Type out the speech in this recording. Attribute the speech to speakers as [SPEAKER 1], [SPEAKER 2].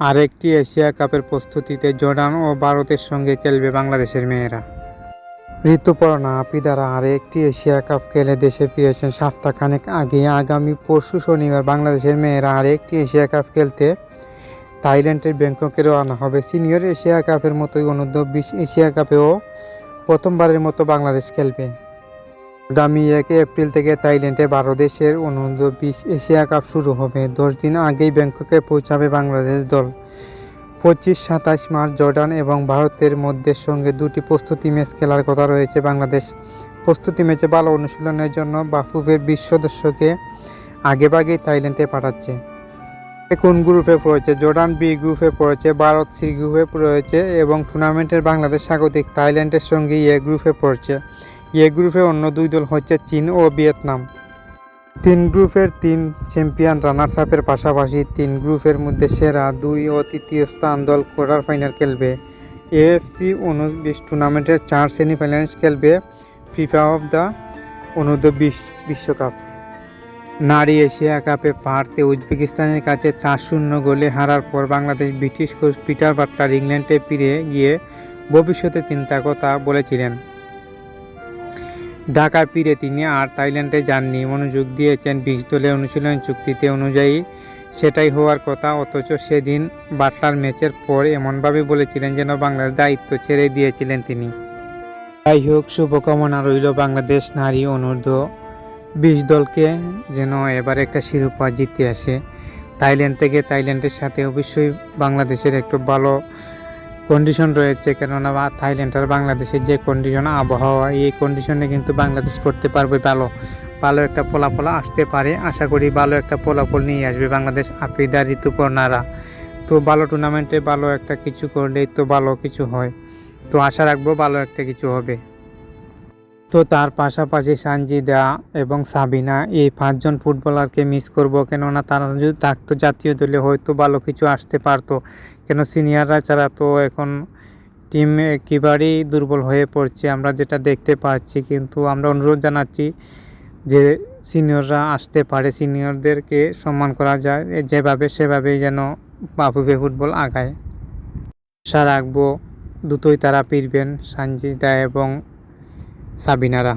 [SPEAKER 1] আরেকটি এশিয়া কাপের প্রস্তুতিতে জর্ডান ও ভারতের সঙ্গে খেলবে বাংলাদেশের মেয়েরা। ঋতুপর্ণা আপিদারা আরেকটি এশিয়া কাপ খেলে দেশে ফিরেছেন সপ্তাহখানেক আগে। আগামী পরশু শনিবার বাংলাদেশের মেয়েরা আরেকটি এশিয়া কাপ খেলতে থাইল্যান্ডের ব্যাংককে রওনা হবে। সিনিয়র এশিয়া কাপের মতোই অনূর্ধ্ব-20 এশিয়া কাপেও প্রথমবারের মতো বাংলাদেশ খেলবে। আগামী 1 এপ্রিল থেকে থাইল্যান্ডে বাংলাদেশের অনূর্ধ্ব-20 এশিয়া কাপ শুরু হবে। 10 দিন আগেই ব্যাংককে পৌঁছাবে বাংলাদেশ দল। 25-27 মার্চ জর্ডান এবং ভারতের মধ্যে সঙ্গে দুটি প্রস্তুতি ম্যাচ খেলার কথা রয়েছে বাংলাদেশ। প্রস্তুতি ম্যাচে ভালো অনুশীলনের জন্য বাফুফের 20 সদস্যকে আগেভাগেই থাইল্যান্ডে পাঠাচ্ছে। কোন গ্রুপে পড়েছে? জর্ডান বি গ্রুপে পড়েছে, ভারত সি গ্রুপে রয়েছে এবং টুর্নামেন্টের বাংলাদেশ স্বাগতিক থাইল্যান্ডের সঙ্গে এ গ্রুপে পড়ছে। এ গ্রুপে অন্য দুই দল হচ্ছে চীন ও ভিয়েতনাম। 3 গ্রুপের 3 চ্যাম্পিয়ন রানার্স আপের পাশাপাশি 3 গ্রুপের মধ্যে সেরা 2 ও তৃতীয় স্থান দল কোয়ার্টার ফাইনাল খেলবে। এএফসি অনূর্ধ্ব-20 টুর্নামেন্টের 4 সেমিফাইনাল খেলবে ফিফা অফ দ্য অনূর্ধ্ব-20 বিশ্বকাপ। নারী এশিয়া কাপে পারতে উজবেকিস্তানের কাছে 4-0 গোলে হারার পর Bangladesh British coach Peter Butler ইংল্যান্ডে ফিরে গিয়ে ভবিষ্যতে চিন্তার কথা বলেছিলেন। ঢাকায় ফিরে তিনি আর থাইল্যান্ডে যাননি, মনোযোগ দিয়েছেন 20 দলের অনুশীলন চুক্তিতে অনুযায়ী সেটাই হওয়ার কথা। অথচ সেদিন বাটলার ম্যাচের পর এমনভাবে বলেছিলেন যেন বাংলাদেশ দায়িত্ব ছেড়ে দিয়েছিলেন তিনি। যাই হোক, শুভকামনা রইল বাংলাদেশ নারী অনূর্ধ্ব-20 দলকে যেন এবার একটা শিরোপা জিতে আসে থাইল্যান্ড থেকে। থাইল্যান্ডের সাথে অবশ্যই বাংলাদেশের একটু ভালো কন্ডিশন রয়েছে, কেননা থাইল্যান্ড আর বাংলাদেশের যে কন্ডিশন আবহাওয়া, এই কন্ডিশনে কিন্তু বাংলাদেশ করতে পারবে ভালো একটা ফলাফল আসতে পারে। আশা করি ভালো একটা ফলাফল নিয়ে আসবে বাংলাদেশ আপিদা ঋতুপর্ণারা। তো ভালো টুর্নামেন্টে ভালো একটা কিছু করলেই তো ভালো কিছু হয়, তো আশা রাখবো ভালো একটা কিছু হবে। তো তার পাশাপাশি সানজিদা এবং সাবিনা, এই 5 জন ফুটবলারকে মিস করব, কেননা তারা যদি থাকতো জাতীয় দলে হয়তো ভালো কিছু আসতে পারতো। কেন সিনিয়ররা ছাড়া তো এখন টিম একেবারেই দুর্বল হয়ে পড়ছে আমরা যেটা দেখতে পাচ্ছি। কিন্তু আমরা অনুরোধ জানাচ্ছি যে সিনিয়ররা আসতে পারে, সিনিয়রদেরকে সম্মান করা যায় যেভাবে সেভাবেই যেন বাফুফে ফুটবল আগায়। আশা রাখবো দ্রুতই তারা ফিরবেন, সানজিদা এবং সাবিনারা।